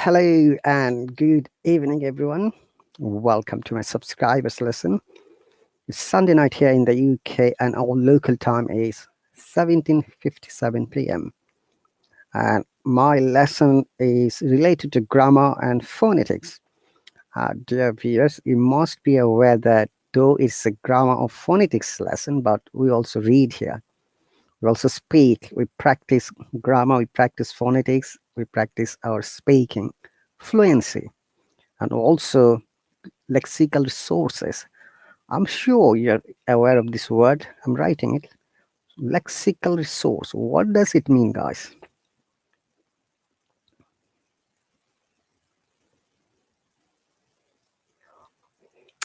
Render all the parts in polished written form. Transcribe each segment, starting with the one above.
Hello and good evening, everyone. Welcome to my subscribers lesson. It's Sunday night here in the UK, and our local time is 17:57 p.m. And my lesson is related to grammar and phonetics. Dear viewers, you must be aware that though it's a grammar or phonetics lesson, but we also read here. We also speak. We practice grammar. We practice phonetics. We practice our speaking fluency, and also lexical resources. I'm sure you're aware of this word. I'm writing it. Lexical resource. What does it mean, guys?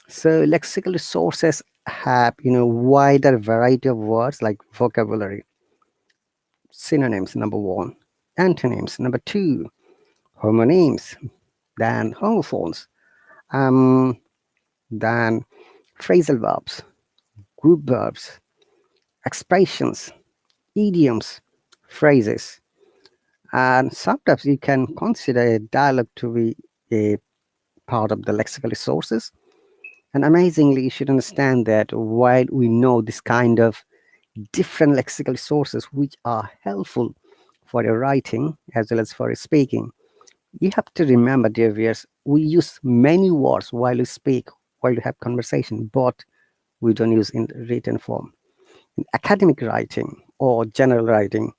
So lexical resources have, wider variety of words like vocabulary, synonyms, number one, antonyms, number two, homonyms, then homophones, um, then phrasal verbs, group verbs, expressions, idioms, phrases. And sometimes you can consider a dialogue to be a part of the lexical resources. And amazingly, you should understand that while we know this kind of different lexical resources which are helpful for your writing as well as for your speaking, you have to remember, dear viewers, we use many words while we speak, while we have conversation, but we don't use in written form. In academic writing or general writing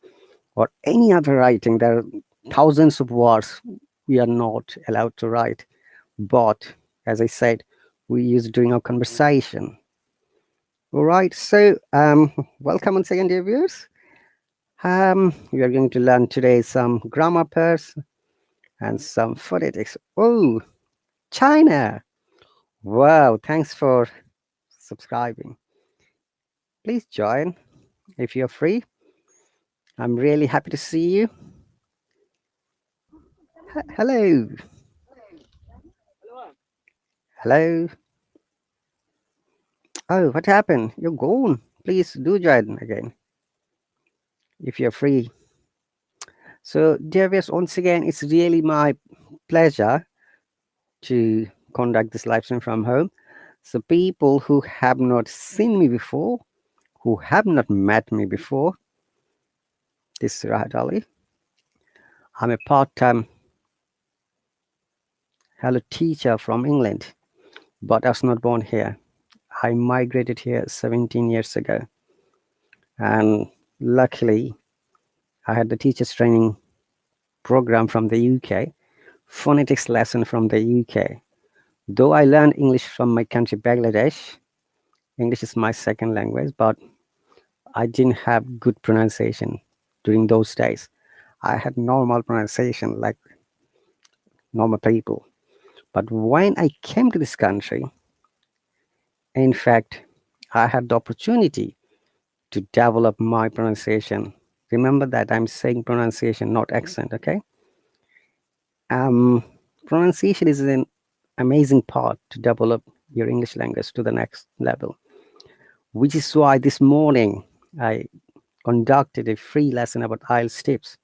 or any other writing, there are thousands of words we are not allowed to write. But as I said, we use during our conversation. All right, so welcome once again, dear viewers. We are going to learn today some grammar pairs and some phonetics. Oh, China! Wow, thanks for subscribing. Please join if you're free. I'm really happy to see you. Hello. Hello. Oh, what happened? You're gone. Please do join again if you're free. So, dear viewers, once again, it's really my pleasure to conduct this live stream from home. So, people who have not seen me before, who have not met me before, this is RahatAli. I'm a part-time Hello teacher from England, but I was not born here. I migrated here 17 years ago, and luckily, I had the teachers training program from the UK, phonetics lesson from the UK. Though I learned English from my country, Bangladesh, English is my second language, but I didn't have good pronunciation during those days. I had normal pronunciation like normal people. But when I came to this country, in fact, I had the opportunity to develop my pronunciation. Remember that I'm saying pronunciation, not accent, okay? Pronunciation is an amazing part to develop your English language to the next level, which is why this morning I conducted a free lesson about IELTS tips,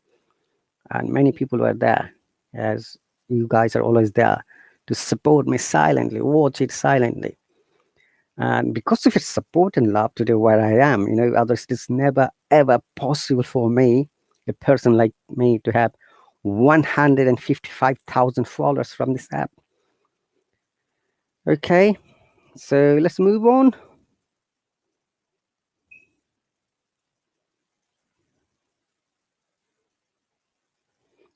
and many people were there, as you guys are always there to support me silently, watch it silently. And because of your support and love today where I am, others, it's never ever possible for me, a person like me, to have 155,000 followers from this app. Okay, so let's move on.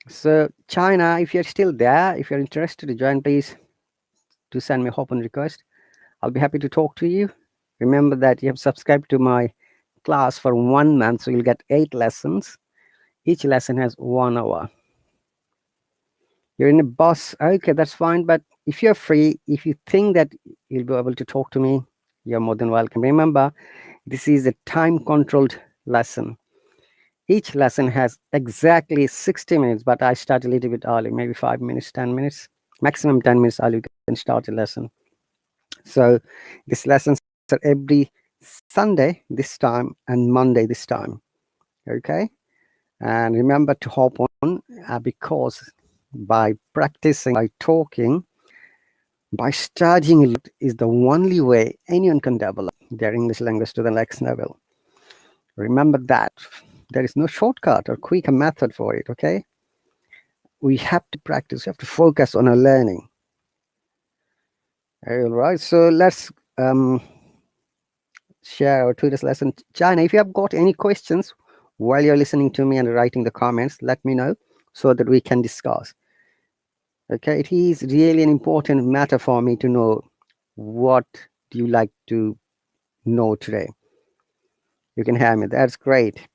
So China, if you're still there, if you're interested to join, please do send me a open request. I'll be happy to talk to you. Remember that you have subscribed to my class for 1 month, so you'll get 8 lessons. Each lesson has 1 hour. You're in a bus, okay, that's fine. But if you're free, if you think that you'll be able to talk to me, you're more than welcome. Remember, this is a time-controlled lesson. Each lesson has exactly 60 minutes, but I start a little bit early, maybe 5 minutes, 10 minutes, maximum 10 minutes early, you can start a lesson. So these lessons are every Sunday this time and Monday this time, okay? And remember to hop on because by practicing, by talking, by studying is the only way anyone can develop their English language to the next level. Remember that. There is no shortcut or quick method for it, okay? We have to practice, we have to focus on our learning. All right, so let's share our today's lesson. China, if you have got any questions while you're listening to me and writing the comments, let me know so that we can discuss. Okay, it is really an important matter for me to know what do you like to know today. You can hear me. That's great.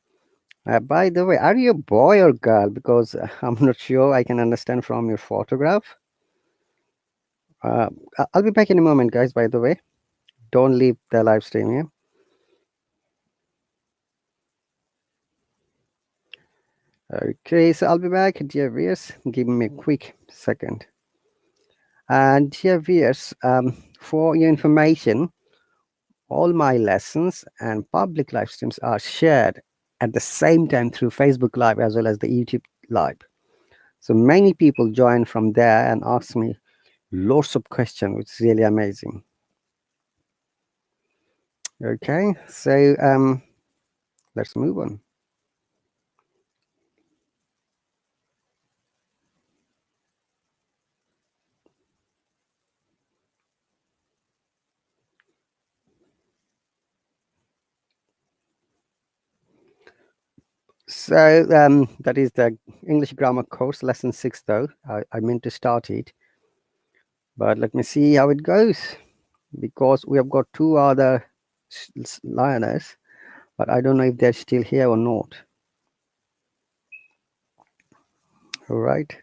By the way, are you a boy or girl? Because I'm not sure I can understand from your photograph. I'll be back in a moment, guys, by the way. Don't leave the live stream here. Okay, so I'll be back, dear viewers. Give me a quick second. And dear viewers, for your information, all my lessons and public live streams are shared at the same time through Facebook Live as well as the YouTube Live. So many people join from there and ask me lots of questions, which is really amazing. Okay, so let's move on. So that is the English grammar course, lesson 6, though. I meant to start it, but let me see how it goes, because we have got 2 other learners, but I don't know if they're still here or not. All right.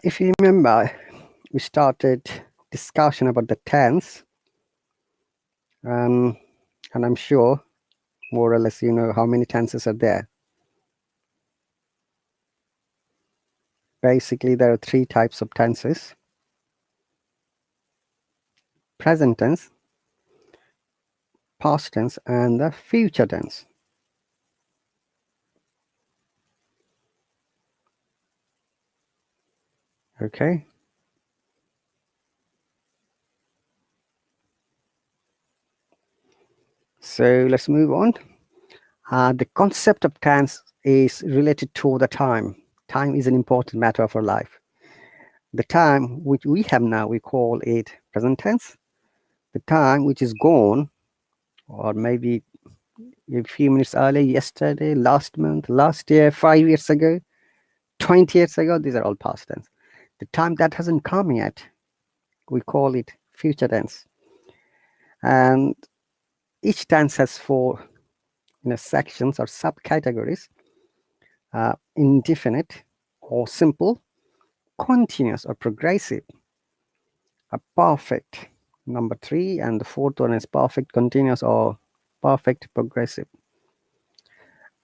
If you remember, we started discussion about the tense, and I'm sure more or less you know how many tenses are there. Basically, there are 3 types of tenses: present tense, past tense, and the future tense. Okay. So let's move on. The concept of tense is related to the time. Time is an important matter of our life. The time which we have now, we call it present tense. The time which is gone, or maybe a few minutes earlier, yesterday, last month, last year, 5 years ago, 20 years ago, these are all past tense. The time that hasn't come yet, we call it future tense. And each tense has 4 sections or subcategories: indefinite or simple, continuous or progressive, a perfect, number 3, and the 4th one is perfect continuous or perfect progressive.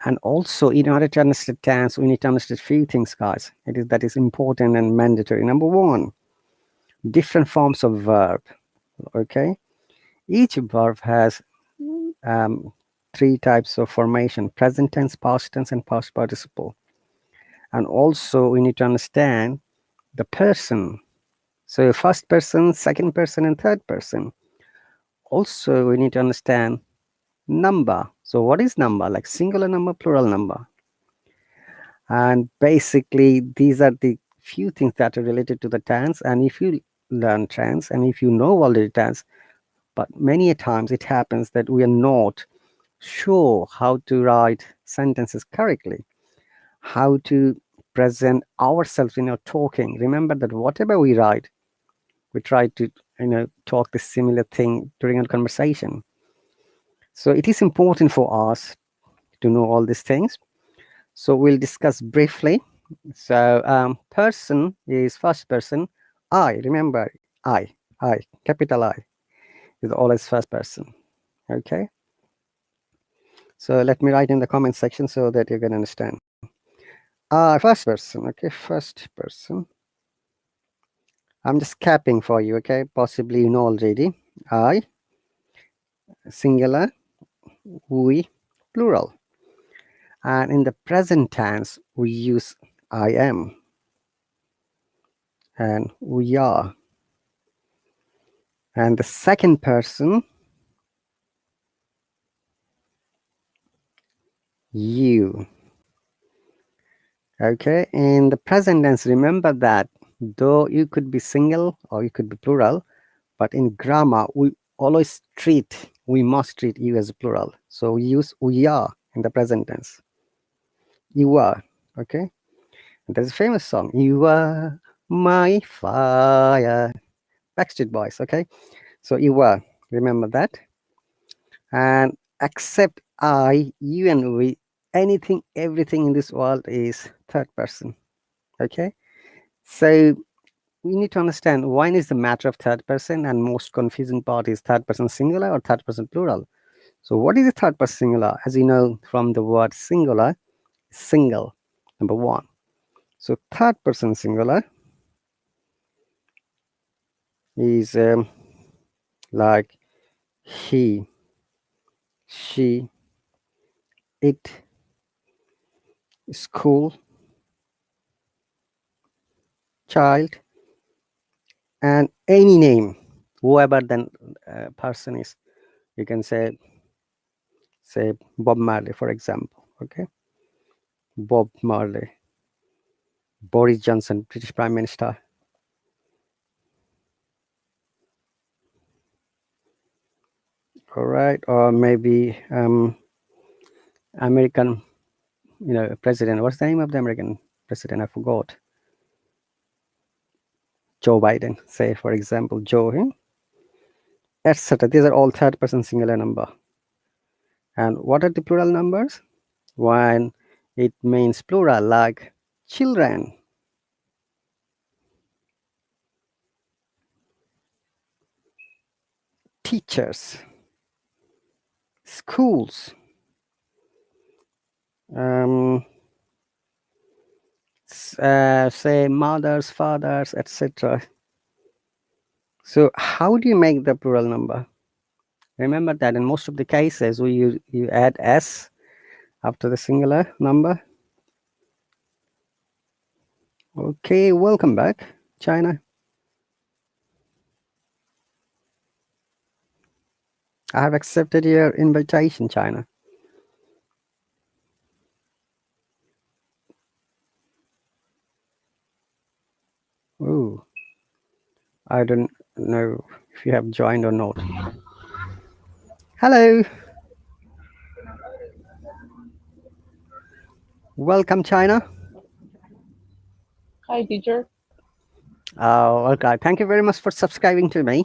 And also, in order to understand tense, we need to understand a few things, guys. That is important and mandatory. Number 1, different forms of verb. Okay, each verb has 3 types of formation: present tense, past tense, and past participle. And also, we need to understand the person. So first person, second person, and third person. Also, we need to understand number. So what is number? Like singular number, plural number. And basically, these are the few things that are related to the tense. And if you learn tense, and if you know already tense, but many a times it happens that we are not sure how to write sentences correctly, how to present ourselves in our talking. Remember that whatever we write, we try to talk the similar thing during a conversation. So it is important for us to know all these things. So we'll discuss briefly So person is first person. I, remember, I, capital I is always first person. Okay. So let me write in the comment section so that you can understand. First person. Okay, first person. I'm just capping for you. Okay, possibly you know already. I, singular, we, plural. And in the present tense, we use I am and we are. And the second person, you. Okay, in the present tense, remember that though you could be single or you could be plural, but in grammar, we must treat you as a plural. So we use we are in the present tense. You are. Okay. There's a famous song, You Are My Fire. Backstreet Boys. Okay. So you are. Remember that. And except I, you, and we, anything, everything in this world is third person. Okay. So we need to understand when is the matter of third person, and most confusing part is third person singular or third person plural. So what is the third person singular? As you know from the word singular, single, number one. So third person singular is like he, she, it, school, child, and any name, whoever the person is. You can say Bob Marley, for example. Okay, Bob Marley, Boris Johnson, British Prime Minister. All right, or maybe American, president. What's the name of the American president? I forgot. Joe Biden, say for example, Joe, etc. These are all third person singular number. And what are the plural numbers? When it means plural, like children, teachers, schools, say mothers, fathers, etc. So how do you make the plural number? Remember that in most of the cases you add s after the singular number. Okay, welcome back, China. I have accepted your invitation, China. Oh, I don't know if you have joined or not. Hello. Welcome, China. Hi, teacher. Oh, okay. Thank you very much for subscribing to me.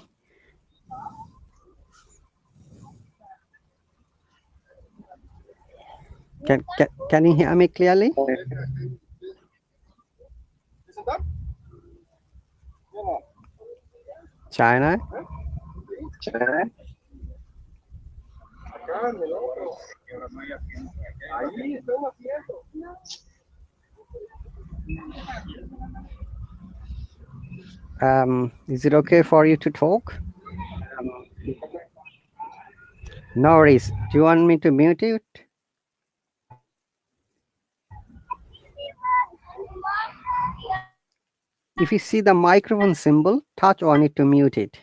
Can you hear me clearly? China. Is it okay for you to talk? No worries. Do you want me to mute it? If you see the microphone symbol, touch on it to mute it.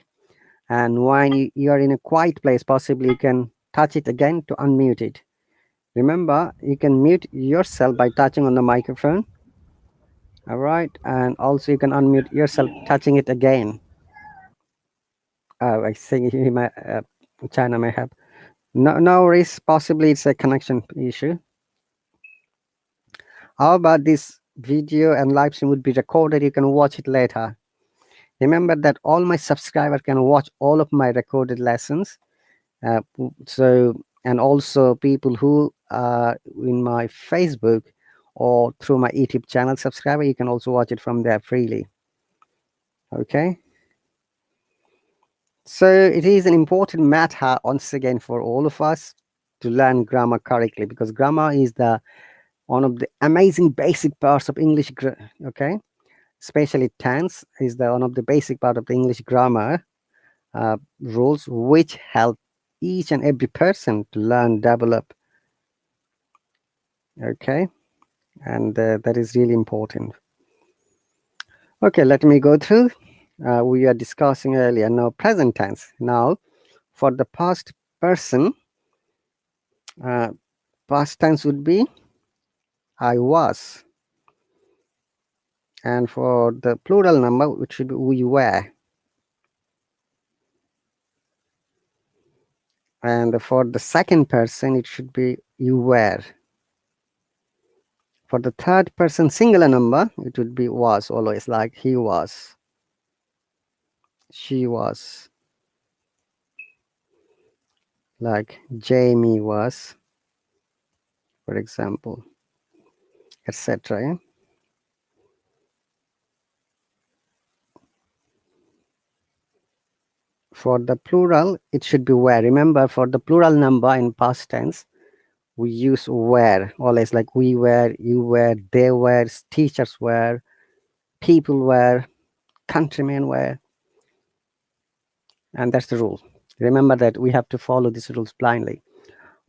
And when you are in a quiet place, possibly you can touch it again to unmute it. Remember, you can mute yourself by touching on the microphone. All right. And also you can unmute yourself touching it again. Oh, I think China may have. No worries. Possibly it's a connection issue. How about this video and live stream would be recorded? You can watch it later. Remember that all my subscribers can watch all of my recorded lessons. And also people who are in my Facebook or through my YouTube channel subscriber, you can also watch it from there freely. Okay. So it is an important matter once again for all of us to learn grammar correctly, because grammar is the one of the amazing basic parts of English. Okay, especially tense is the one of the basic part of the English grammar rules, which help each and every person to learn, develop. Okay, and that is really important. Okay, let me go through. We are discussing earlier now present tense. Now, for the past person, past tense would be I was, and for the plural number, it should be we were, and for the second person, it should be you were. For the third person singular number, it would be was, always, like he was, she was, like Jamie was, for example, etc. Yeah? For the plural, it should be were. Remember, for the plural number in past tense, we use were, always, like we were, you were, they were, teachers were, people were, countrymen were, and that's the rule. Remember that we have to follow these rules blindly.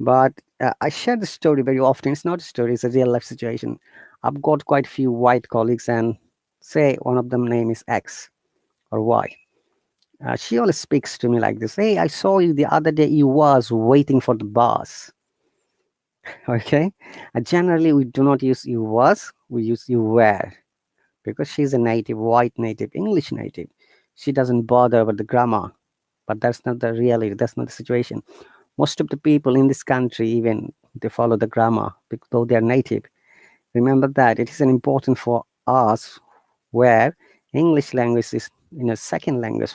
But I share the story very often. It's not a story, it's a real life situation. I've got quite a few white colleagues, and say one of them name is X or Y. She always speaks to me like this: hey, I saw you the other day, you was waiting for the bus. Okay, generally we do not use you was, we use you were, because she's a native, white native, English native. She doesn't bother with the grammar. But that's not the reality, that's not the situation. Most of the people in this country, even, they follow the grammar, though they are native. Remember that it is an important for us, where English language is in a second language,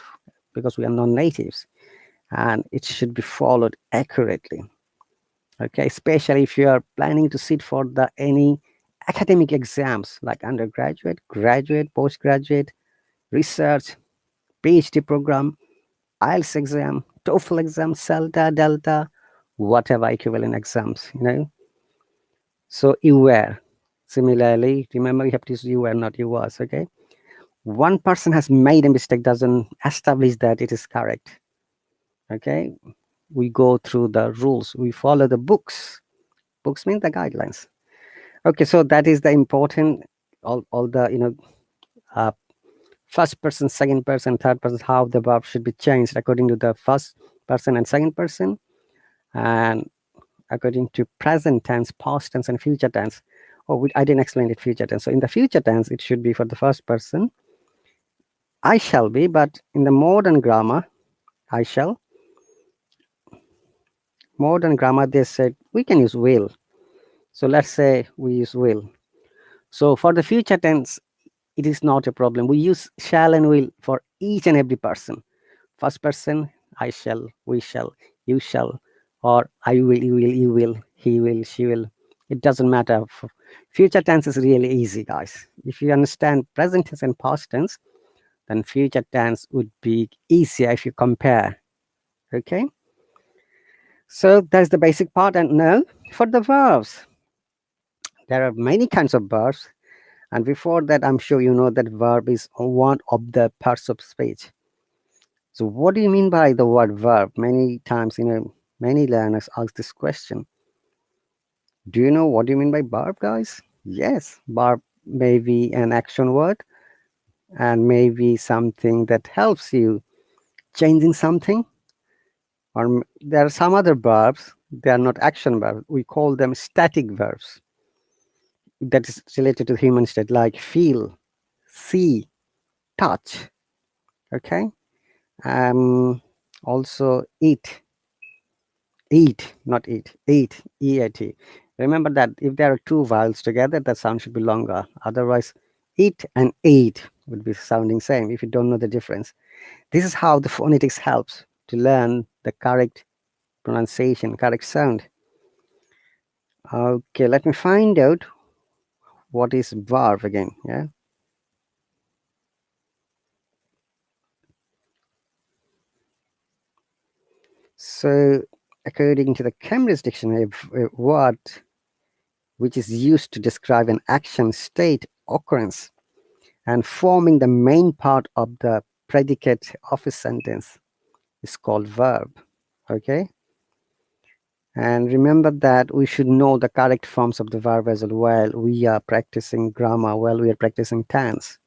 because we are non-natives, and it should be followed accurately. Okay, especially if you are planning to sit for the any academic exams like undergraduate, graduate, postgraduate, research, PhD program, IELTS exam, TOEFL exam, CELTA, Delta, whatever equivalent exams, So you were. Similarly, remember, you have to use you were, not you was. Okay. One person has made a mistake doesn't establish that it is correct. Okay. We go through the rules. We follow the books. Books mean the guidelines. Okay. So that is the important, all the, uh, first person, second person, third person, how the verb should be changed according to the first person and second person, and according to present tense, past tense, and future tense. Oh, I didn't explain it, future tense. So in the future tense, it should be for the first person, I shall be, but in the modern grammar, I shall. Modern grammar, they said we can use will. So let's say we use will. So for the future tense, it is not a problem. We use shall and will for each and every person. First person, I shall, we shall, you shall, or I will, you will, he will, she will. It doesn't matter. Future tense is really easy, guys. If you understand present tense and past tense, then future tense would be easier if you compare. Okay. So that's the basic part. And now for the verbs. There are many kinds of verbs. And before that, I'm sure you know that verb is one of the parts of speech. So what do you mean by the word verb? Many times, many learners ask this question. Do you know what do you mean by verb, guys? Yes, verb may be an action word, and maybe something that helps you changing something. Or there are some other verbs, they are not action verbs. We call them static verbs. That is related to the human state, like feel, see, touch. Okay. Also eat, not eat, eat. Remember that if there are two vowels together, the sound should be longer. Otherwise, eat and eat would be sounding same if you don't know the difference. This is how the phonetics helps to learn the correct pronunciation, correct sound. Okay, let me find out what is verb again. Yeah. So according to the Cambridge Dictionary, a word which is used to describe an action, state, occurrence, and forming the main part of the predicate of a sentence is called verb. Okay. And remember that we should know the correct forms of the verb as well while we are practicing grammar, while we are practicing tense.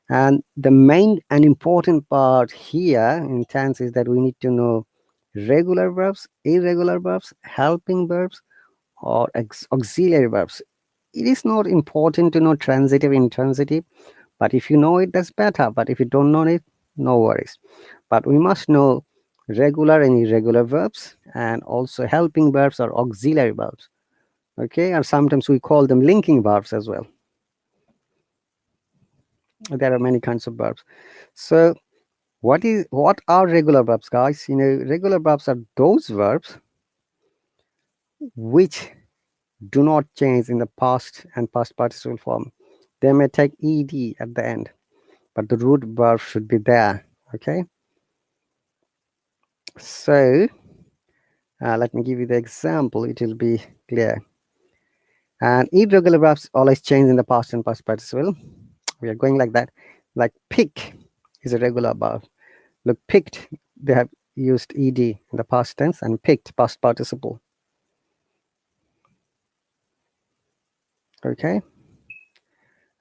And the main and important part here in tense is that we need to know regular verbs, irregular verbs, helping verbs, or auxiliary verbs. It is not important to know transitive, intransitive, but if you know it, that's better. But if you don't know it, no worries. But we must know regular and irregular verbs and also helping verbs or auxiliary verbs. Okay, and sometimes we call them linking verbs as well. There are many kinds of verbs. So what are regular verbs, guys? Regular verbs are those verbs which do not change in the past and past participle form. They may take ed at the end, but the root verb should be there. Okay, so let me give you the example, it will be clear. And irregular verbs always change in the past and past participle. We are going like that. Like pick is a regular verb. Look, picked, they have used ed in the past tense, and picked past participle. Okay.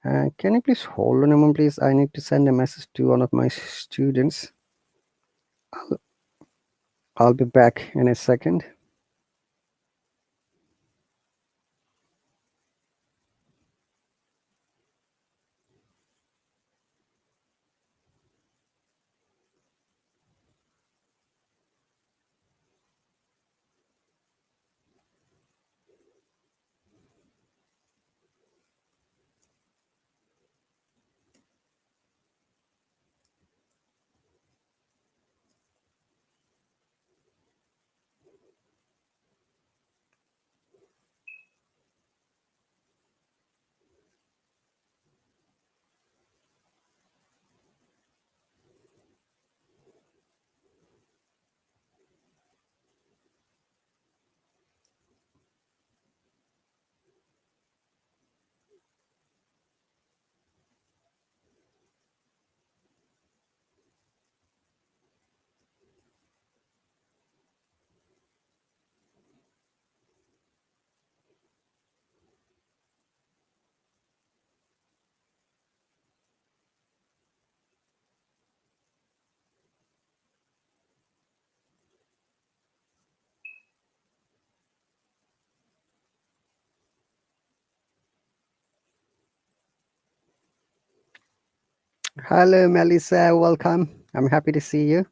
Can you please hold on a moment, please? I need to send a message to one of my students. I'll be back in a second. Hello, Melissa. Welcome. I'm happy to see you.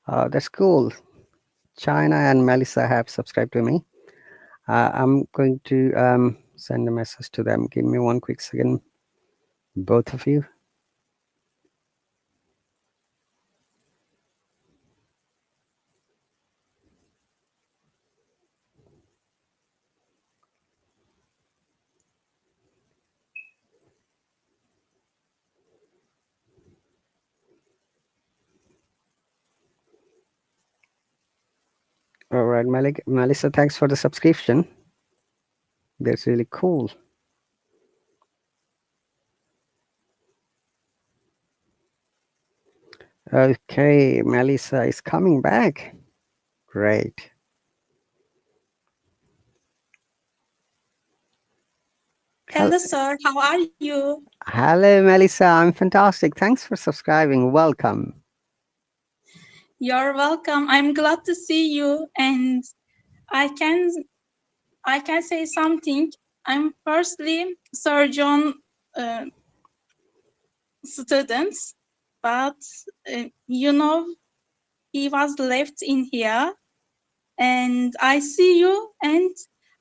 That's cool. China and Melissa have subscribed to me. I'm going to send a message to them. Give me one quick second, both of you. All right, Melissa, thanks for the subscription. That's really cool. Okay, Melissa is coming back. Great. Hello, sir. How are you? Hello, Melissa. I'm fantastic. Thanks for subscribing. Welcome. You're welcome. I'm glad to see you, and I can I can say something. I'm firstly Sir John student, but he was left in here, and I see you, and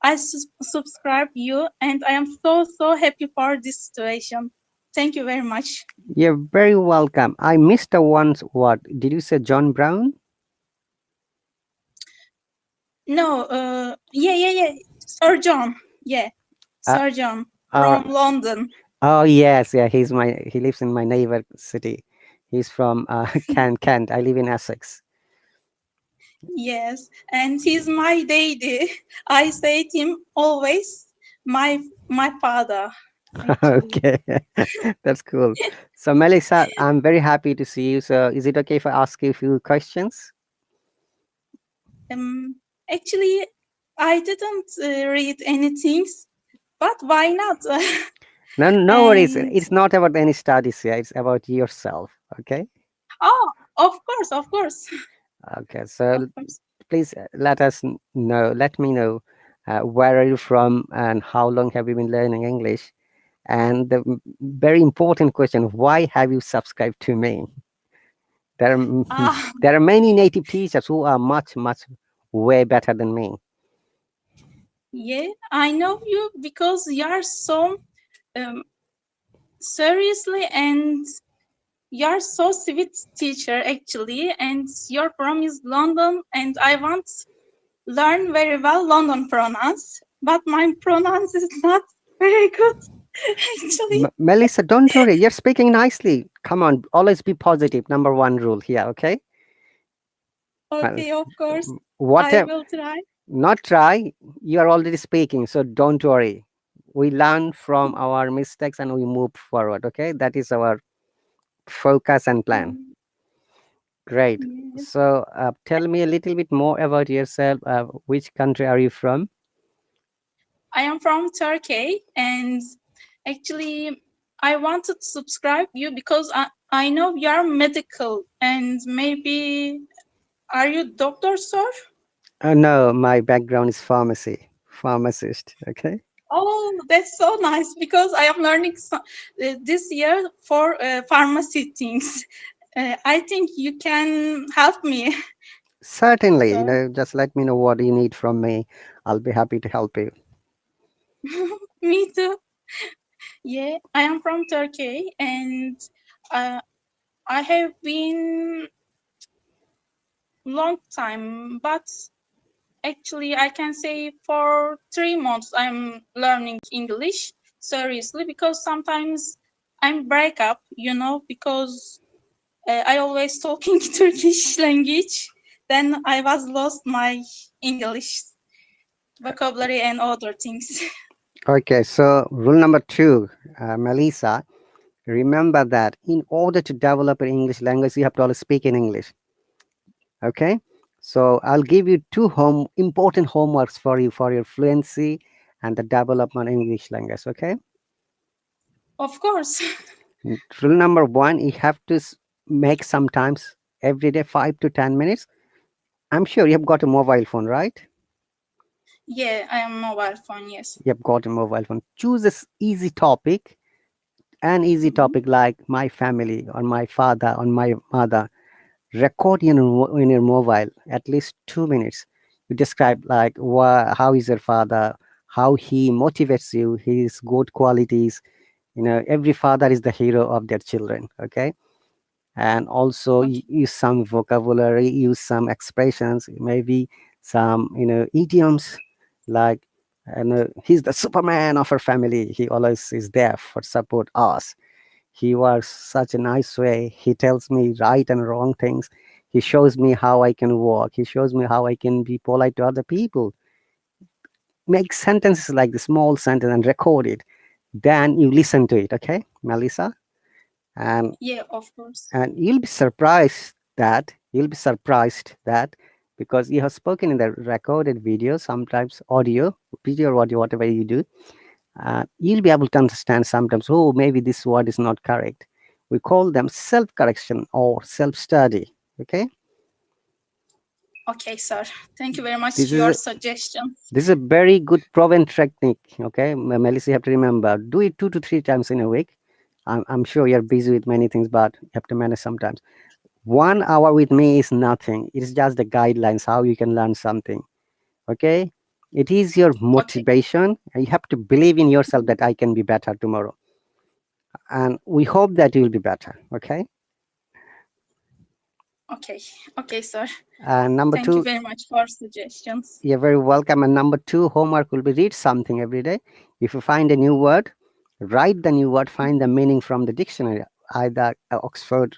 I subscribe you, and I am so happy for this situation. Thank you very much. You're very welcome. I missed the one word. Did you say John Brown? No, yeah. Sir John. Yeah, Uh, Sir John uh, from London. oh yes, yeah. He lives in my neighbor city. He's from Kent. I live in Essex. Yes, and he's my daddy. I say him always my father, actually. Okay, that's cool. So Melissa, I'm very happy to see you. So is it okay if I ask you a few questions? Um, actually, I didn't read anything, but why not? No, no worries. And It's not about any studies here. It's about yourself. Okay. oh, of course, Okay. of So course. please let us know. Let me know where are you from and how long have you been learning English? And the very important question: why have you subscribed to me? There are Ah, there are many native teachers who are much way better than me. yeah, I know you because you are so um, seriously and you are so sweet teacher actually, and your from is London, and I want learn very well London pronouns, but my pronouns is not very good actually. Melissa, don't worry. You're speaking nicely. Come on, always be positive. Number one rule here, okay? Well, Okay, of course, I whatever, will try. not try. You are already speaking, so don't worry. We learn from our mistakes and we move forward, okay? That is our focus and plan. Mm, Great. yes. So, tell me a little bit more about yourself. Which country are you from? I am from Turkey, and actually, I wanted to subscribe you because I know you are medical, and maybe are you doctor, sir? No, my background is pharmacy, pharmacist, okay? Oh, that's so nice because I am learning this year for pharmacy things. I think you can help me, Certainly, sir. just let me know what you need from me. I'll be happy to help you. Me too. Yeah, I am from Turkey, and uh, I have been long time, but actually I can say for 3 months I'm learning English seriously because sometimes I'm break up, because I always talking Turkish language. Then I was lost my English vocabulary and other things. Okay, so rule number two, Melissa, remember that in order to develop an English language, you have to always speak in English. Okay, so I'll give you two important homeworks for you for your fluency and the development of English language. Okay, Of course. rule number one, you have to make sometimes every day 5 to 10 minutes. I'm sure you have got a mobile phone, right? Yeah, I am mobile phone. Yes. You have got a mobile phone. Choose this easy topic, an easy Mhm. topic like my family or my father or my mother. Record in your mobile at least 2 minutes. You describe like how is your father, how he motivates you, his good qualities. Every father is the hero of their children. Okay, and also Okay. use some vocabulary, use some expressions, maybe some idioms like, and he's the superman of our family. He always is there for support us. He works such a nice way. He tells me right and wrong things. He shows me how I can walk. He shows me how I can be polite to other people. Make sentences like the small sentence and record it. Then you listen to it, okay, Melissa? And Yeah, of course. you'll be surprised that because you have spoken in the recorded video, sometimes audio, video or audio, whatever you do, you'll be able to understand sometimes, oh, maybe this word is not correct. We call them self correction or self study. Okay, Okay, sir. Thank you very much this is your a, suggestion. this is a very good proven technique. Okay, Melissa, you have to remember, do it 2 to 3 times in a week. I'm sure you're busy with many things, but you have to manage sometimes. 1 hour with me is nothing. It's just the guidelines how you can learn something. Okay, it is your Okay. motivation, and you have to believe in yourself that I can be better tomorrow, and we hope that you will be better. Okay. Okay. Okay, sir. And number Thank you two, very much for suggestions. you're very welcome. And number two, homework will be read something every day. If you find a new word, write the new word, find the meaning from the dictionary, either Oxford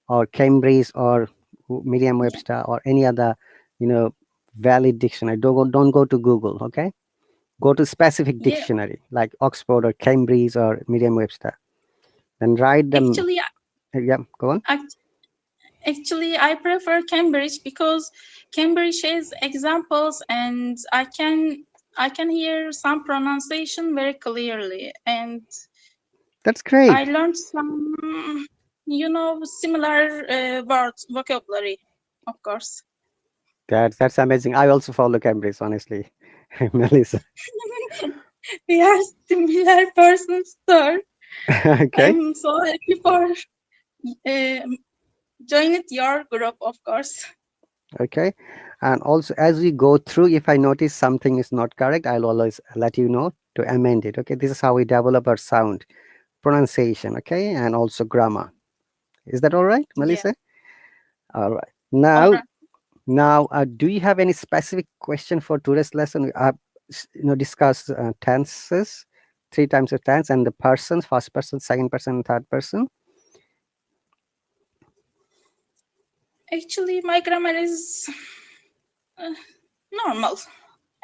or Cambridge or Yeah. Merriam-Webster or any other, you know, valid dictionary. Don't go to Google. Okay, go to specific Yeah. dictionary like Oxford or Cambridge or Merriam-Webster. Then write them. Actually, Yeah, go on. act- actually, I prefer Cambridge because Cambridge has examples, and I can hear some pronunciation very clearly, and That's I great. learned some, similar words, vocabulary, of course. That's amazing. I also follow Cambridge, honestly, Melissa. We are similar persons, sir. Okay. I'm so happy for joining your group, of course. Okay. And also, as we go through, if I notice something is not correct, I'll always let you know to amend it. Okay. This is how we develop our sound, pronunciation. Okay. And also grammar. Is that all right, Yeah. Melissa? All right. All Now, right. do you have any specific question for today's lesson? We have, discussed tenses, three times of tense, and the persons, first person, second person, and third person. Actually, my grammar is uh, normal,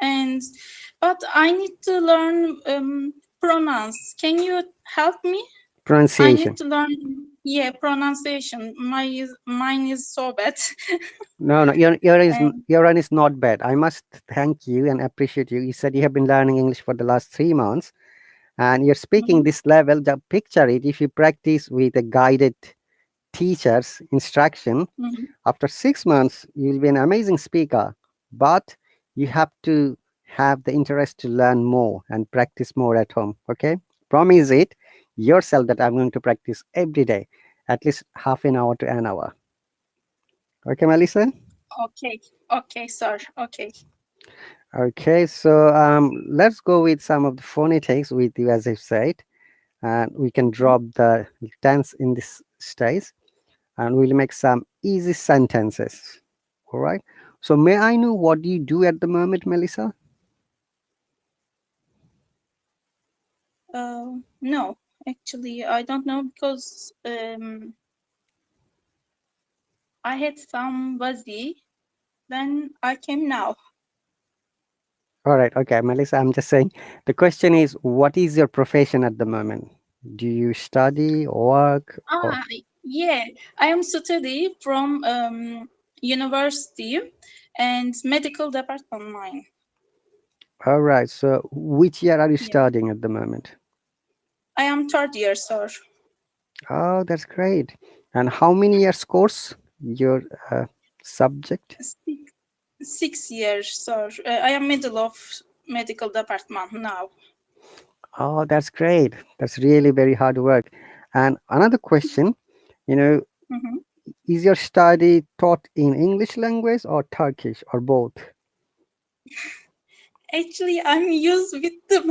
and but I need to learn pronounce. Can you help me? I need Pronunciation. to learn. Yeah, pronunciation. Mine is so bad. No, no, And your run is not bad. I must thank you and appreciate you. You said you have been learning English for the last 3 months, and you're speaking mhm, this level. Just picture it. If you practice with a guided teacher's instruction, mhm. after 6 months, you'll be an amazing speaker. But you have to have the interest to learn more and practice more at home. Okay, promise it yourself that I'm going to practice every day, at least half an hour to an hour. Okay, Melissa. Okay, okay, sir. Okay, Okay, so let's go with some of the phonetics with you, as I said, and we can drop the tense in this stage, and we'll make some easy sentences. All right. So, may I know what do you do at the moment, Melissa? no, actually, I don't know because I had some busy. Then I came now. All right. Okay, Melissa. I'm just saying. The question is, what is your profession at the moment? Do you study, work, or? Yeah, I am study from university and medical department mine. All right. So, which year are you Yeah, studying at the moment? I am third year, sir. Oh, that's great. And how many years course your subject? Six, 6 years, sir. I am middle of medical department now. Oh, that's great. That's really very hard work. And another question, you know, Mhm. is your study taught in English language or Turkish or both? Actually, I'm used with the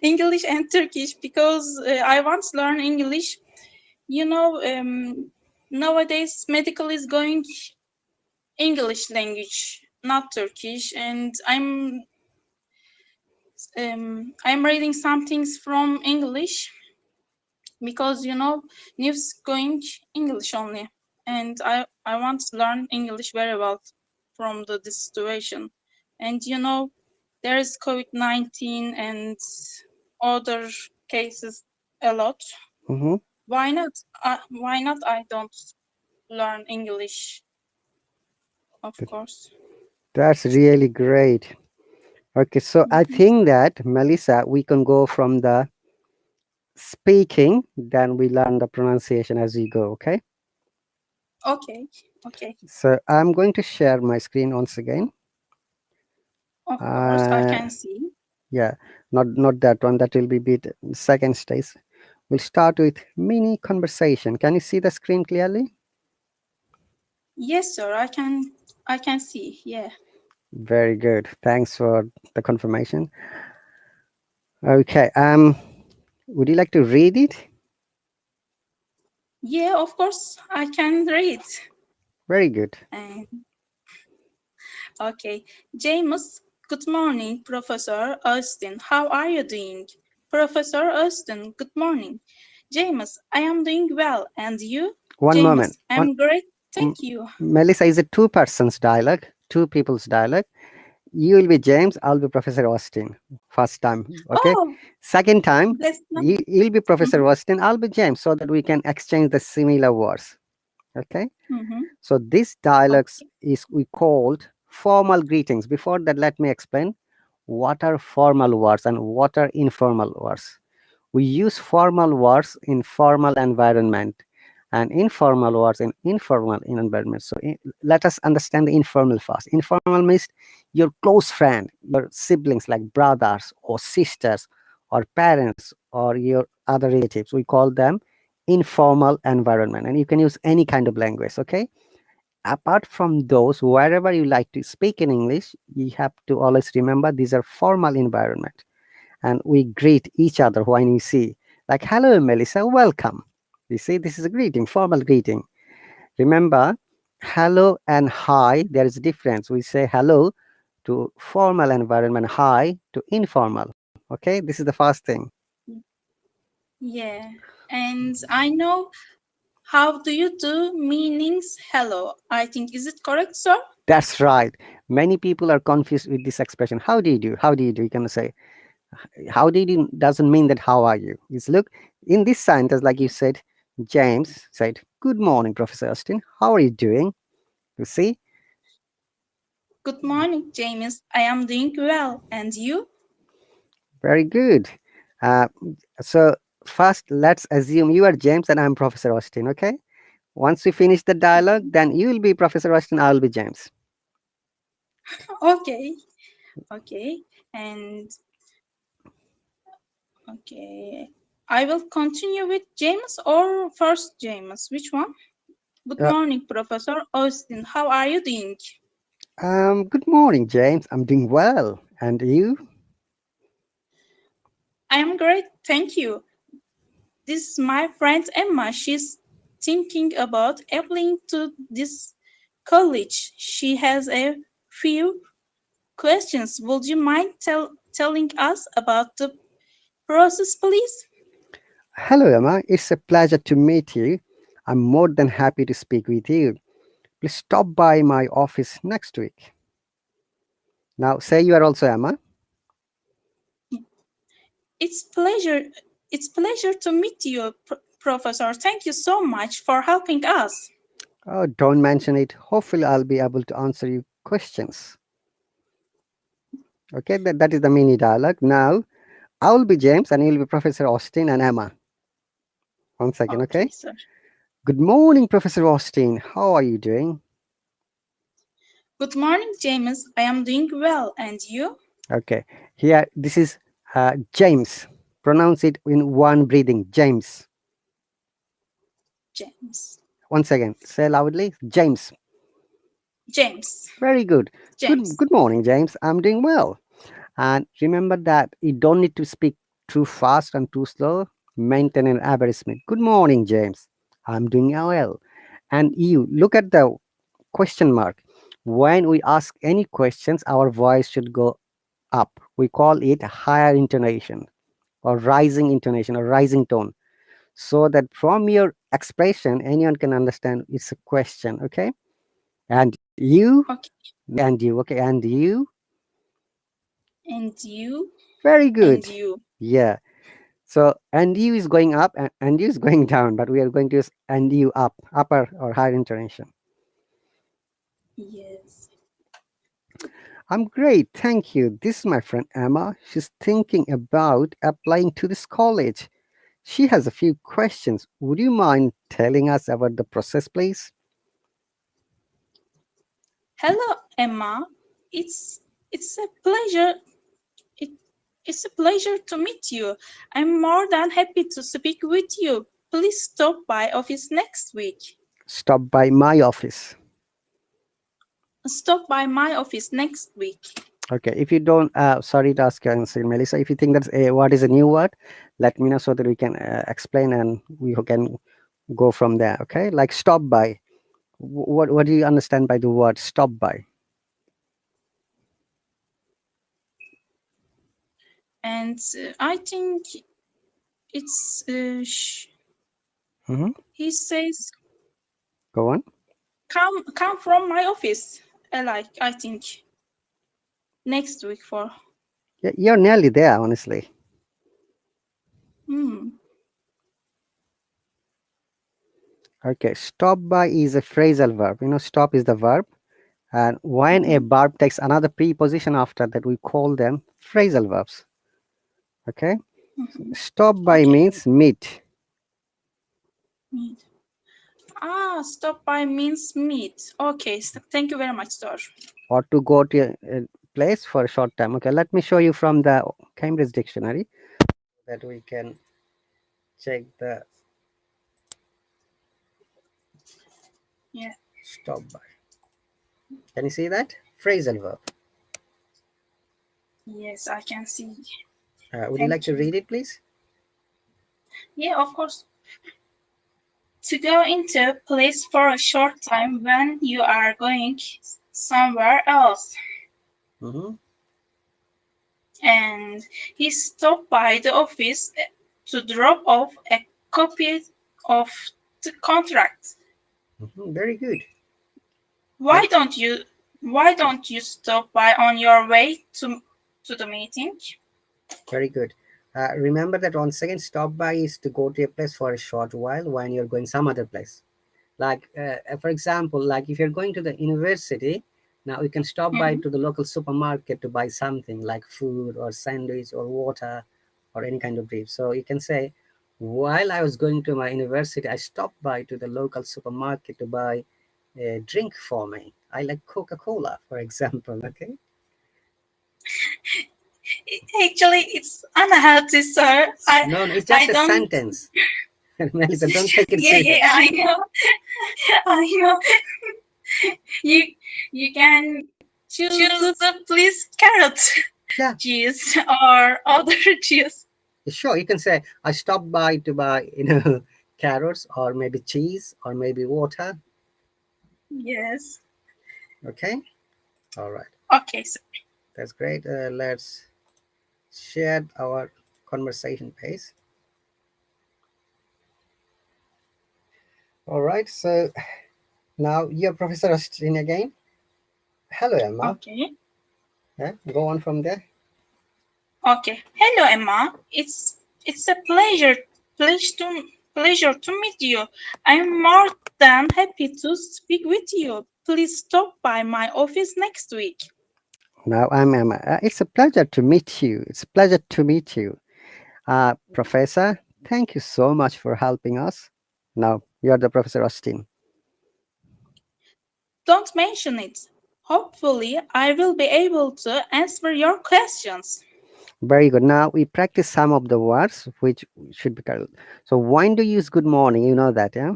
English and Turkish because I want to learn English. You know, nowadays medical is going English language, not Turkish, and I'm reading some things from English because news going English only, and I want to learn English very well from this situation, and there is COVID-19 and other cases a lot. Hmm. Why not? Why not? I don't learn English, of course. That's really great. Okay, so I Mhm. think that, Melissa, we can go from the speaking, then we learn the pronunciation as we go, okay? Okay, okay, So I'm going to share my screen once again. of course I Uh, can see. yeah, not that one. That will be bit second stage. We'll start with mini conversation. Can you see the screen clearly? Yes, sir. I can see. Yeah. Very good. Thanks for the confirmation. Okay. Would you like to read it? Yeah, of course I can read. Very good. And okay, James, good morning, Professor Austin. How are you doing? Professor Austin, good morning. James, I am doing well. And you? One moment. James, I'm great. Thank you. Melissa is a two persons dialogue, two people's dialogue. You will be James, I'll be Professor Austin. First time, okay? Oh, Second time, that's not. you'll be Professor Mhm, Austin, I'll be James, so that we can exchange the similar words, okay? mhm. So this dialogues Okay. is we called formal greetings. Before that, let me explain what are formal words and what are informal words. We use formal words in formal environment and informal words in informal environment. So let us understand the informal first. Informal means your close friend, your siblings like brothers or sisters or parents or your other relatives. We call them informal environment, and you can use any kind of language. Okay, apart from those, wherever you like to speak in English, you have to always remember these are formal environment, and we greet each other when we see, like, hello, Melissa, welcome. You see, this is a greeting, formal greeting. Remember, hello and hi, there is a difference. We say hello to formal environment, hi to informal. Okay, this is the first thing. Yeah. And I know how do you do meanings hello. I think is it correct, sir? That's right. Many people are confused with this expression. How do you do? How do you do? You can say, how did you doesn't mean that how are you. It's look in this sentence, like you said, James said, good morning, Professor Austin, how are you doing? You see, Good morning, James. I am doing well. And you? very good. uh, so first let's assume you are James and I'm Professor Austin. Okay, once we finish the dialogue, then you will be Professor Austin, I'll be James. Okay. Okay. And okay. I will continue with James or first James. Which one? Good uh, morning, Professor Austin. How are you doing? Good morning, James, I'm doing well, and you? I am great. Thank you. This is my friend Emma. She's thinking about applying to this college. She has a few questions. Would you mind telling us about the process, please? Hello, Emma, it's a pleasure to meet you. I'm more than happy to speak with you. Please stop by my office next week. Now say you are also Emma. It's pleasure. It's pleasure to meet you, Professor. Thank you so much for helping us. Oh, don't mention it. Hopefully, I'll be able to answer your questions. Okay, that is the mini dialogue. Now, I will be James and you'll be Professor Austin and Emma. One second, Okay, okay? sir. Good morning, Professor Austin. How are you doing? Good morning, James. I am doing well. And you? Okay, here, this is James. Pronounce it in one breathing. James. James. Once again, say loudly. James. James. Very good. James. Good morning, James. I'm doing well. And remember that you don't need to speak too fast and too slow. Maintain an average speed. Good morning, James. I'm doing well. And you look at the question mark. When we ask any questions, our voice should go up. We call it higher intonation or rising intonation or rising tone. So that from your expression, anyone can understand it's a question. Okay. And you, Okay. and you, okay, and you. And you? Very And good. you? Yeah. So and you is going up and you is going down, but we are going to use and you up, upper or higher intonation. Yes. I'm great, thank you. This is my friend Emma. She's thinking about applying to this college. She has a few questions. Would you mind telling us about the process, please? Hello, Emma. It's it's a pleasure. It, it's a pleasure to meet you. I'm more than happy to speak with you. Please stop by office next week. Stop by my office. Stop by my office next week. Okay, if you don't, sorry to ask you, answer, Melissa. If you think that's a what is a new word, let me know so that we can explain and we can go from there. Okay, like stop by. What do you understand by the word stop by? And I think it's Hmm. he says Go on. come from my office. Like I think next week for. Yeah, you're nearly there, honestly. Hmm. Okay, stop by is a phrasal verb. Stop is the verb, and when a Hmm. verb takes another preposition after that, we call them phrasal verbs. Okay, Hmm. stop by Okay. means meet. Meet. Ah, stop by means meet. Okay. Thank you very much, sir. Or to go to a place for a short time. Okay, let me show you from the Cambridge dictionary that we can check the Yeah. stop by. Can you see that? Phrasal verb. Yes, I can see. Would you like Thank to you. read it, please? Yeah, of course. To go into a place for a short time when you are going somewhere else. Mm-hmm. And he stopped by the office to drop off a copy of the contract. Mm-hmm. Very good. Why don't you why don't you stop by on your way to the meeting? Very good. Remember that on second stop by is to go to a place for a short while when you're going some other place. Like, for example, like if you're going to the university, now you can stop by Mhm. to the local supermarket to buy something like food or sandwich or water or any kind of brief. So you can say, while I was going to my university, I stopped by to the local supermarket to buy a drink for me. I like Coca-Cola, for example. Okay. Actually, it's unhealthy, sir. No, no, it's I just a don't. sentence. Melissa, don't take it Yeah, serious. yeah, I know. I know. You you can choose the please carrot Yeah, juice or other juice. sure. You can say, I stopped by to buy, carrots or maybe cheese or maybe water. Yes. Okay. All right. Okay, sir. That's great. Let's share our conversation pace. All right. So now you're Professor Austin again. Hello, Emma. Okay. Yeah, go on from there. Okay. Hello, Emma. It's a pleasure to meet you. I'm more than happy to speak with you. Please stop by my office next week. Now I'm Emma. It's a pleasure to meet you. It's a pleasure to meet you. Professor, thank you so much for helping us. Now you're the Professor Austin. Don't mention it. Hopefully, I will be able to answer your questions. Very good. Now we practice some of the words which should be correct. So when do you use good morning? You know that, yeah?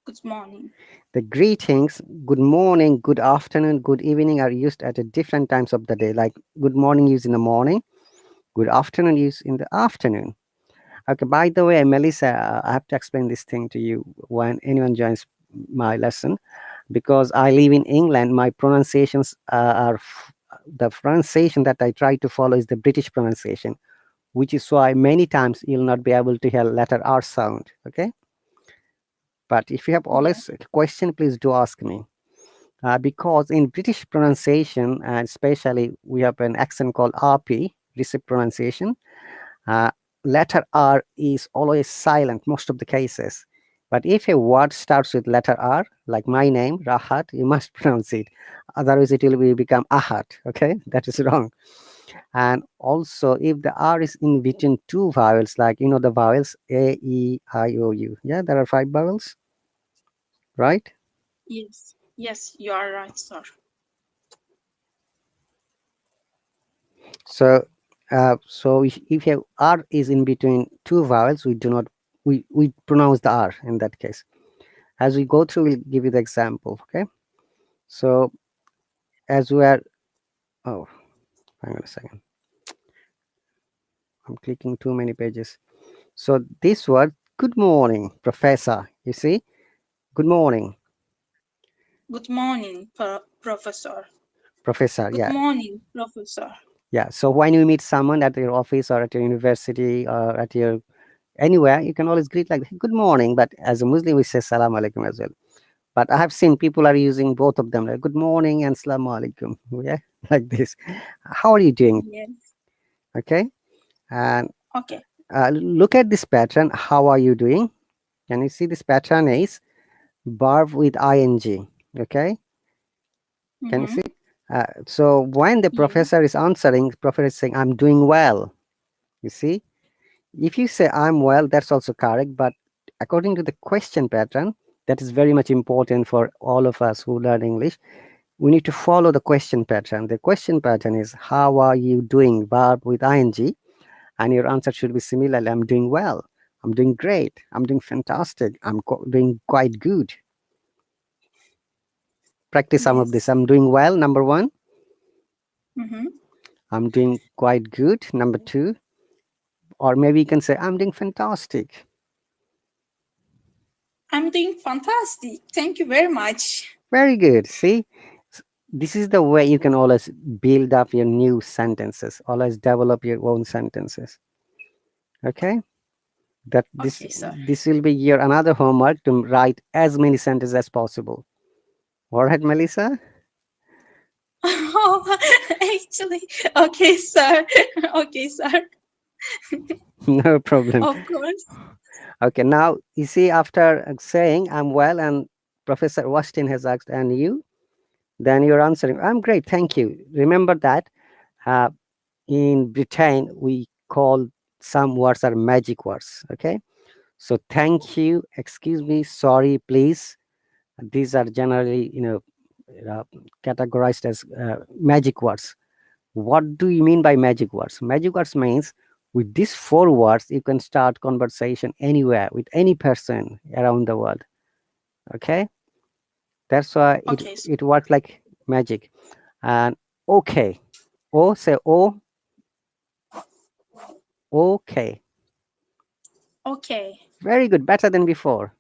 Good morning. The greetings, good morning, good afternoon, good evening are used at a different times of the day. Like good morning used in the morning, good afternoon used in the afternoon. Okay, by the way, Melissa, I have to explain this thing to you when anyone joins my lesson. Because I live in England, my pronunciations the pronunciation that I try to follow is the British pronunciation, which is why many times you'll not be able to hear letter R sound. Okay, but if you have Yeah. always a question, please do ask me. Because in British pronunciation, and especially we have an accent called RP, receipt pronunciation. Uh, Letter R is always silent most of the cases. But if a word starts with letter R, like my name, Rahat, you must pronounce it. Otherwise, it will become Ahat. Okay, that is wrong. And also, if the R is in between two vowels, like the vowels A, E, I, O, U. Yeah, there are five vowels, right? Yes. Yes, you are right, sir. So, if your R is in between two vowels, we do not we pronounce the R in that case. As we go through, we'll give you the example. Okay. So as we are, oh, hang on a second. I'm clicking too many pages. So this word good morning, professor. You see, good morning, Good morning, Professor. professor. Good Yeah, morning, Professor. yeah. So when you meet someone at your office or at your university or at your anywhere, you can always greet like good morning. But as a Muslim, we say salam alaikum as well. But I have seen people are using both of them, like good morning and salam alaikum. Yeah, like this. How are you doing? Yes. Okay, and Okay. look at this pattern. How are you doing? Can you see this pattern is verb with ing? Okay, can you Mm-hmm. see? So when the Yes. professor is answering, professor is saying, "I'm doing well." You see, if you say "I'm well," that's also correct. But according to the question pattern, that is very much important for all of us who learn English. We need to follow the question pattern. The question pattern is how are you doing? Verb with ing, and your answer should be similarly. I'm doing well. I'm doing great. I'm doing fantastic. Doing quite good. Practice some of this. Yes. I'm doing well. Number one. Mm-hmm. I'm doing quite good. Number two. Or maybe you can say I'm doing fantastic. I'm doing fantastic. Thank you very much. Very good. See, this is the way you can always build up your new sentences. Always develop your own sentences. Okay. That this Okay, sir. this will be your another homework to write as many sentences as possible. All right, Melissa. Oh, actually, okay, sir. Okay, sir. No problem. Of course. Okay, now you see, after saying I'm well and Professor Washington has asked, and you, then you're answering, I'm great, thank you. Remember that uh, in Britain, we call some words are magic words. Okay, so thank you, excuse me, sorry, please. These are generally, uh, categorized as magic words. What do you mean by magic words? Magic words means with these four words, you can start conversation anywhere with any person around the world. Okay, that's why it Okay, sir. it works like magic. And okay, oh, say oh, okay, Okay. very good, better than before.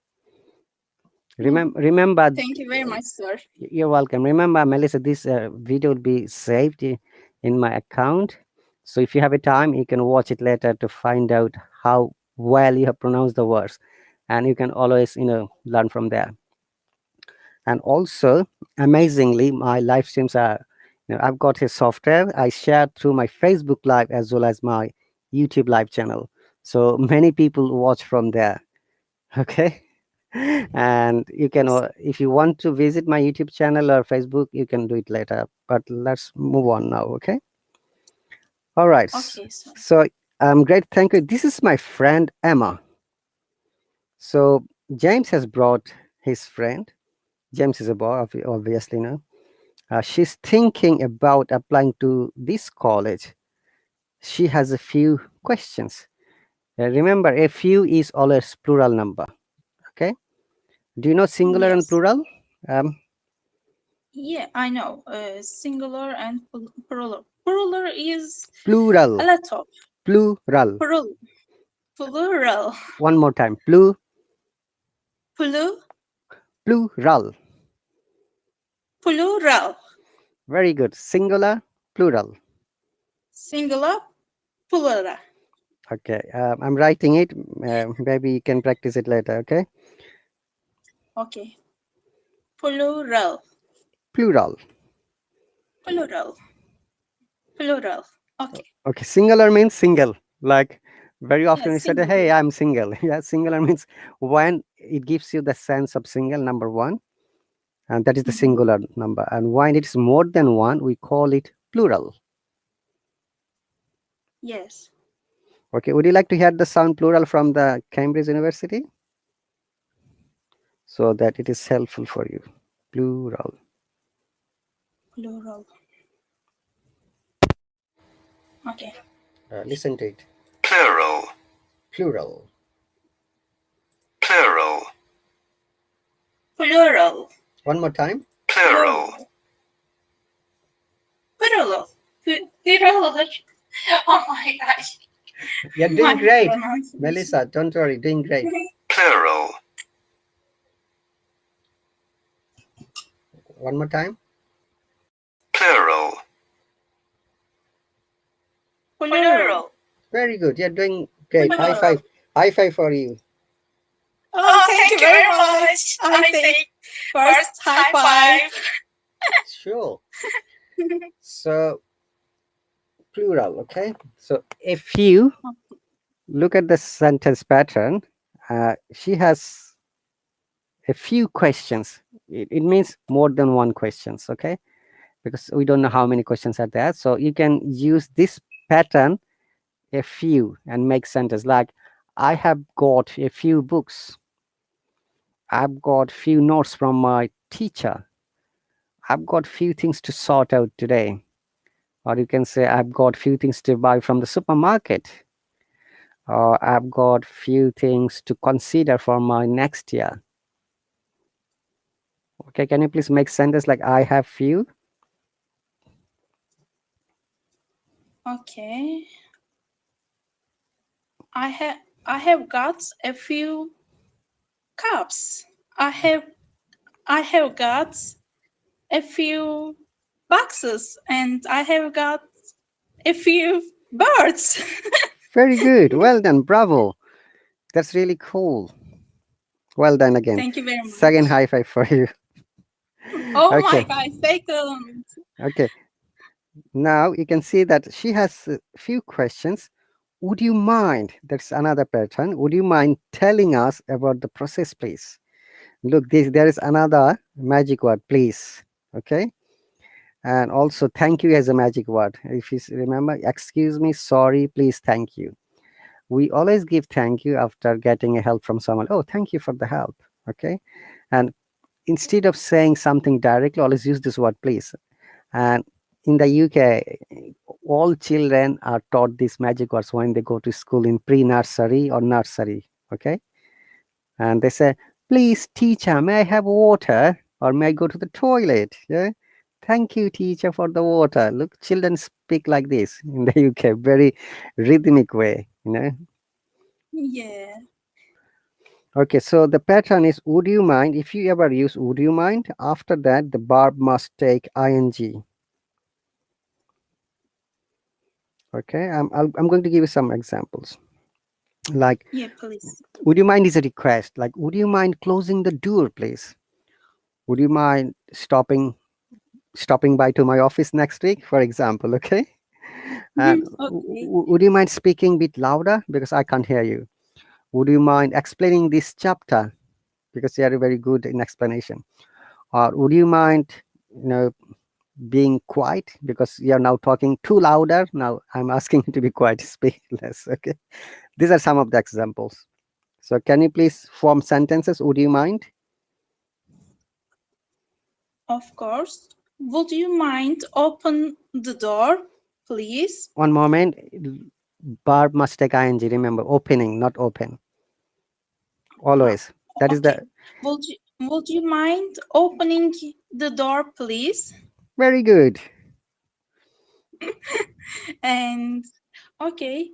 Mm. Remember, Thank you very much, sir. you're welcome. Remember, Melissa, this video will be saved in my account. So if you have a time, you can watch it later to find out how well you have pronounced the words, and you can always, learn from there. And also, amazingly, my live streams are, I've got a software I share through my Facebook Live as well as my YouTube Live channel. So many people watch from there. Okay. And you can, Yes. if you want to visit my YouTube channel or Facebook, you can do it later. But let's move on now. Okay. All right. Okay, sir. So, great. Thank you. This is my friend Emma. So James has brought his friend. James is a boy, obviously, no. She's thinking about applying to this college. She has a few questions. Remember, a few is always plural number. Okay. Do you know singular and Yes. plural? Um, Yeah, I know. Singular and plural. Plural is a Plural. lot of Plural. plural. Plural. One more time. Plu. Plural. Plural. Very good. Singular, plural. Singular. Plural. Okay. I'm writing it. Maybe you can practice it later. Okay. Okay. Plural. Plural. Plural. Plural. Okay. Okay. Singular means single. Like very often Yes, we said, singular. hey, I'm single. Yeah. Singular means when it gives you the sense of single, number one, and that is the Mm-hmm. singular number. And when it's more than one, we call it plural. Yes. Okay. Would you like to hear the sound plural from the Cambridge University so that it is helpful for you? Plural. Plural. Okay. Listen to it. Plural. Plural. Plural. Plural. One more time. Plural. Plural. Plural. Oh my gosh. You're doing My great, pronunciation. Melissa. Don't worry, doing great. Plural. One more time. Plural. Plural. Very good. You're doing great. High Plural. five. High five for you. Oh, thank you very much. I take first high five. Sure. So plural. Okay. So if you look at the sentence pattern, she has a few questions. It means more than one questions. Okay, because we don't know how many questions are there. So you can use this pattern, a few, and make sentence like, I have got a few books. I've got few notes from my teacher. I've got few things to sort out today. Or you can say, I've got few things to buy from the supermarket. Or I've got few things to consider for my next year. Okay, can you please make sentence like, I have few? Okay. I have got a few cups. I have got a few boxes, and I have got a few birds. Very good. Well done. Bravo. That's really cool. Well done again. Thank you very Second much. high five for you. Oh my Okay. God, second. Okay. Now you can see that she has a few questions. Would you mind? That's another pattern. Would you mind telling us about the process, please? Look, there is another magic word, please. Okay. And also, thank you as a magic word. If you remember, excuse me, sorry, please, thank you. We always give thank you after getting a help from someone. Oh, thank you for the help. Okay. And instead of saying something directly, always use this word, please. And in the UK, all children are taught these magic words when they go to school in pre-nursery or nursery. Okay. And they say, please, teacher, may I have water? Or may I go to the toilet? Yeah. Thank you, teacher, for the water. Look, children speak like this in the UK, very rhythmic way, you know. Yeah. Okay, so the pattern is, would you mind? If you ever use would you mind, after that, the verb must take ing. Okay, I'm going to give you some examples. Like, Yeah, please. would you mind is a request. Like, would you mind closing the door, please? Would you mind stopping by to my office next week, for example? Okay. And Okay. would you mind speaking a bit louder because I can't hear you? Would you mind explaining this chapter because you are very good in explanation? Or would you mind, you know, being quiet because you're now talking too louder? Now I'm asking you to be quiet, speak less. Okay. These are some of the examples. So can you please form sentences? Would you mind? Of course. Would you mind open the door, please? One moment. Verb must take ing. Remember, opening, not open. Uh, Always. That is okay. the Would you mind opening the door, please? very good. And okay.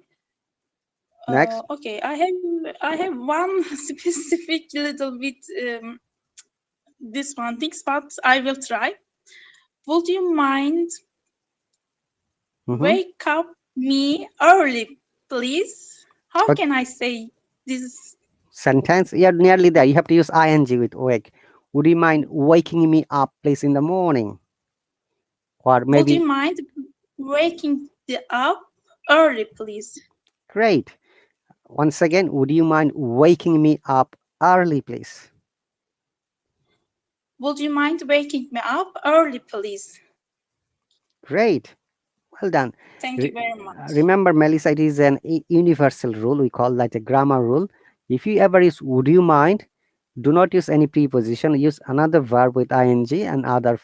Next. Okay. I have one specific little bit this one things, but I will try. Would you mind Mm-hmm. wake up me early, please? How Okay. can I say this? Sentence. You're nearly there. You have to use ing with wake. Would you mind waking me up, please, in the morning? Or Would you maybe, mind waking the up early, please? great. Once again, would you mind waking me up early, please? Would you mind waking me up early, please? Great. Well done. Thank you very much. Remember, Melissa, it is an universal rule. We call that a grammar rule. If you ever use would you mind, do not use any preposition. Use another verb with ing and other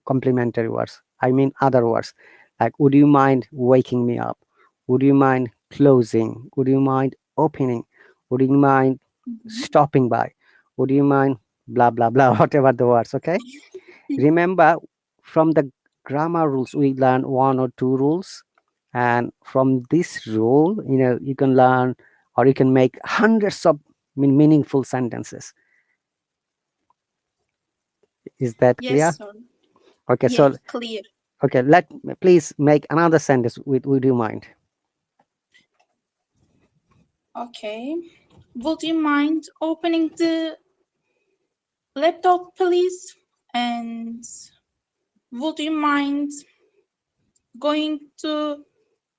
complementary words. I mean other words. Like, would you mind waking me up? Would you mind closing? Would you mind opening? Would you mind Mhm. stopping by? Would you mind blah blah blah, whatever the words? Okay. Remember, from the grammar rules, we learn one or two rules, And from this rule, you can learn, or you can make hundreds of meaningful sentences. Is that Yes, clear? sir. Okay, Yeah, so clear. okay, please make another sentence. Would you mind? Okay. Would you mind opening the laptop, please? And would you mind going to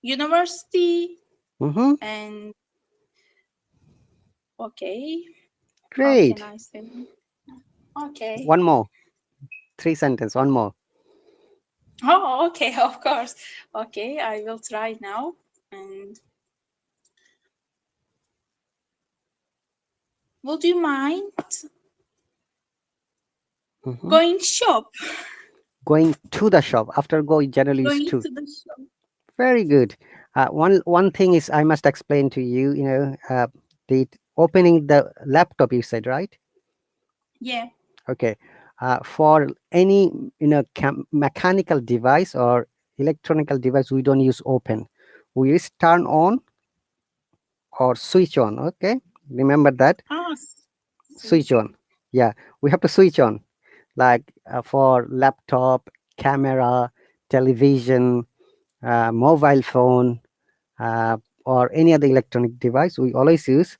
university? Mm-hmm. And okay, how can Great. I say? Okay. One more. Three sentence. One more. Oh, okay, of course. Okay, I will try now. And would you mind Mm-hmm. going shop? Going to the shop. After go, you generally use Going to. to the shop. Very good. One thing is I must explain to you. The opening the laptop. You said right. Yeah. Okay. For any mechanical device or electronical device, we don't use open. We use turn on or switch on. Okay. Remember that. Ah, Switch switch on. on. Yeah, we have to switch on. Like for laptop, camera, television, mobile phone, uh, or any other electronic device, we always use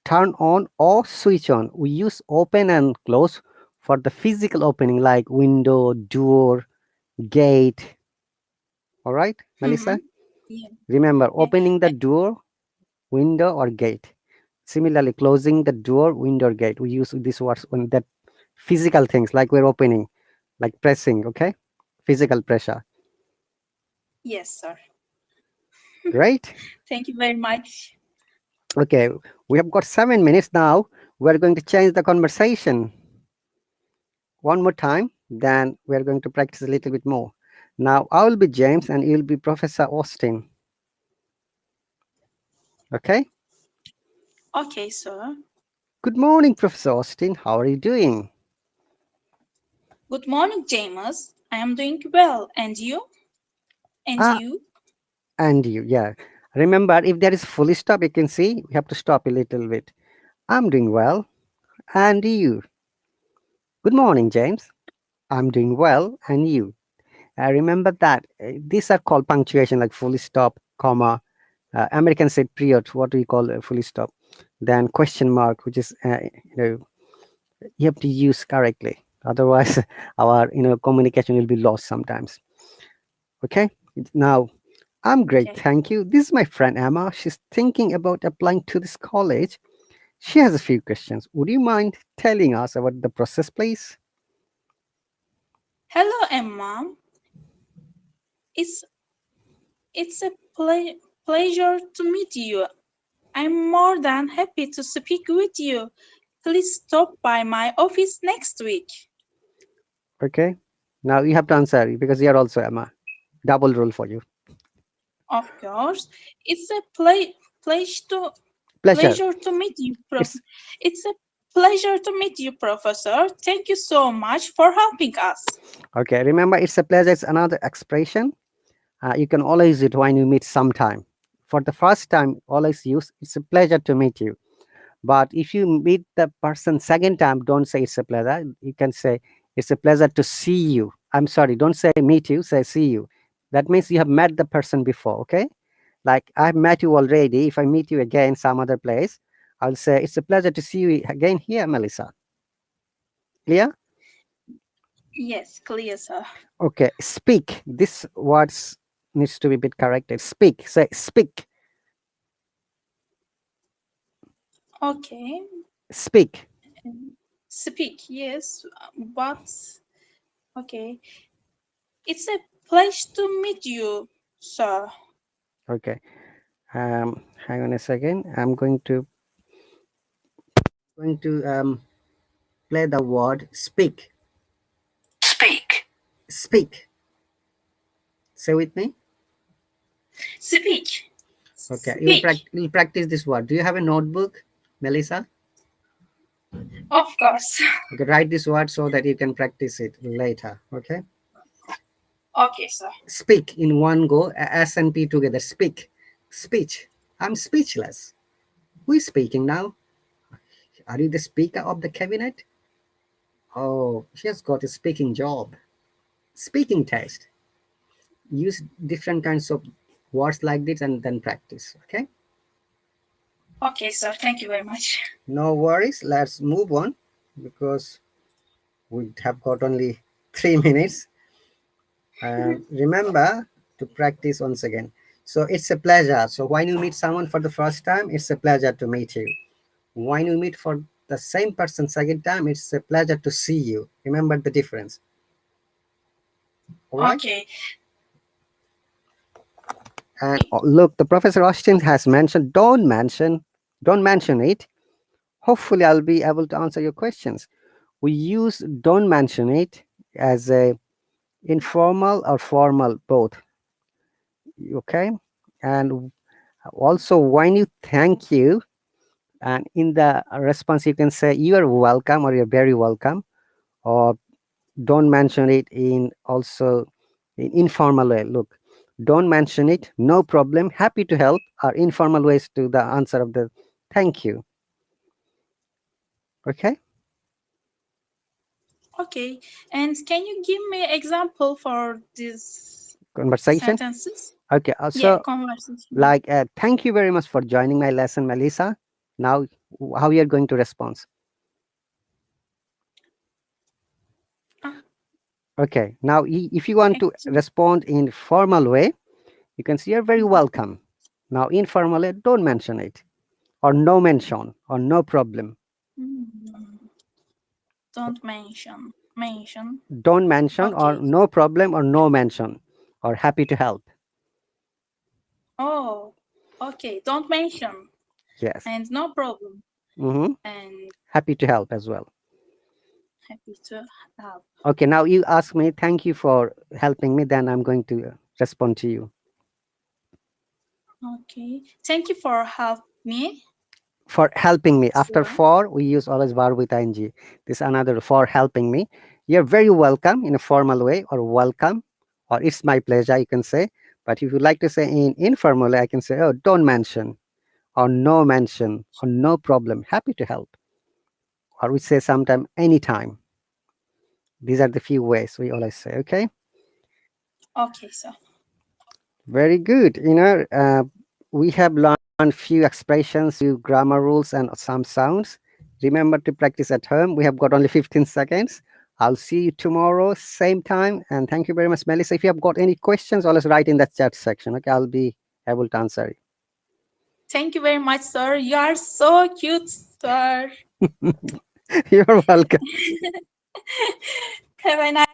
turn on or switch on. We use open and close for the physical opening, like window, door, gate. All right, Mm-hmm. Melissa? Yeah. Remember, Yeah. opening the door, window, or gate. Similarly, closing the door, window, or gate. We use these words on that physical things, like we're opening, like pressing, okay? Physical pressure. Yes, sir. Great. Thank you very much. Okay, we have got 7 minutes now. We're going to change the conversation one more time, then we're going to practice a little bit more. Now, I will be James and you'll be Professor Austin. Okay? Okay, sir. Good morning, Professor Austin. How are you doing? Good morning, James. I am doing well. And you? And Ah, you? and you, yeah. Remember, if there is full stop, you can see we have to stop a little bit. I'm doing well. And you? Good morning, James. I'm doing well. And you? Remember that these are called punctuation, like full stop, comma. American said period. What do we call a full stop? Then question mark, which is you have to use correctly. Otherwise, our communication will be lost sometimes. Okay. Now, I'm great, Okay. thank you. This is my friend Emma. She's thinking about applying to this college. She has a few questions. Would you mind telling us about the process, please? Hello, Emma. It's it's a pleasure to meet you. I'm more than happy to speak with you. Please stop by my office next week. Okay. Now you have to answer because you're also Emma. Double rule for you. Of course, it's a pleasure to Pleasure. pleasure to meet you, It's It's a pleasure to meet you, Professor. Thank you so much for helping us. okay. Remember, it's a pleasure. It's another expression. You can always use it when you meet sometime. For the first time, always use it's a pleasure to meet you. But if you meet the person second time, don't say it's a pleasure. You can say it's a pleasure to see you. I'm sorry, don't say meet you, say see you. That means you have met the person before, okay? Like I've met you already. If I meet you again some other place, I'll say it's a pleasure to see you again here, Melissa. Clear? Yes, clear, sir. Okay, speak. This words needs to be a bit corrected. Speak. Say speak. Okay. Speak. Speak, yes, but okay. It's a pleasure to meet you, sir. Okay. Hang on a second. I'm going to play the word speak. speak, Speak. Say with me. Speak. Okay. Speak. You'll practice this word. Do you have a notebook, Melissa? Of course. Okay. Write this word so that you can practice it later. Okay. Okay, sir. Speak in one go, S and P together. Speak. Speech. I'm speechless. Who is speaking now? Are you the speaker of the cabinet? Oh, she has got a speaking job. Speaking test. Use different kinds of words like this and then practice. Okay? Okay, sir. Thank you very much. No worries. Let's move on because we have got only 3 minutes. Remember to practice once again. So it's a pleasure. So when you meet someone for the first time, it's a pleasure to meet you. When you meet for the same person second time, it's a pleasure to see you. Remember the difference. All right. Okay. And look, the Professor Austin has mentioned, don't mention it. Hopefully, I'll be able to answer your questions. We use don't mention it as a informal or formal both. Okay, and also when you thank you, and in the response you can say you are welcome or you're very welcome, or don't mention it in also in informal way. Look, don't mention it, no problem, happy to help are informal ways to the answer of the thank you. Okay. Okay. And can you give me example for these Conversation. sentences? Okay. Yeah, Also, conversation. like thank you very much for joining my lesson, Melissa. Now how you are going to respond? Ah, Okay, now if you want to actually, respond in formal way, you can say you're very welcome. Now informal way, don't mention it, or no mention, or no problem. mm, don't mention. Mention. Don't mention, or Okay. no problem, or no mention, or happy to help. Oh, okay. Don't mention. Yes. And no problem. Mm-hmm. And Happy to help as well. happy to help. Okay, now you ask me, thank you for helping me, then I'm going to respond to you. Okay. Thank you for help me. For helping me. After Sure. for, we use always verb with ing. This is another for helping me. You're very welcome in a formal way, or welcome, or it's my pleasure, you can say. But if you like to say in informal way, I can say, oh, don't mention, or no mention, or no problem, happy to help. Or we say sometime, anytime. These are the few ways we always say, okay? Okay, so. Very good. We have learned few expressions, few grammar rules, and some sounds. Remember to practice at home. We have got only 15 seconds. I'll see you tomorrow, same time. And thank you very much, Melissa. If you have got any questions, always write in the chat section. Okay, I'll be able to answer Thank you very much, sir. You are so cute, sir. you. You're welcome. Have a nice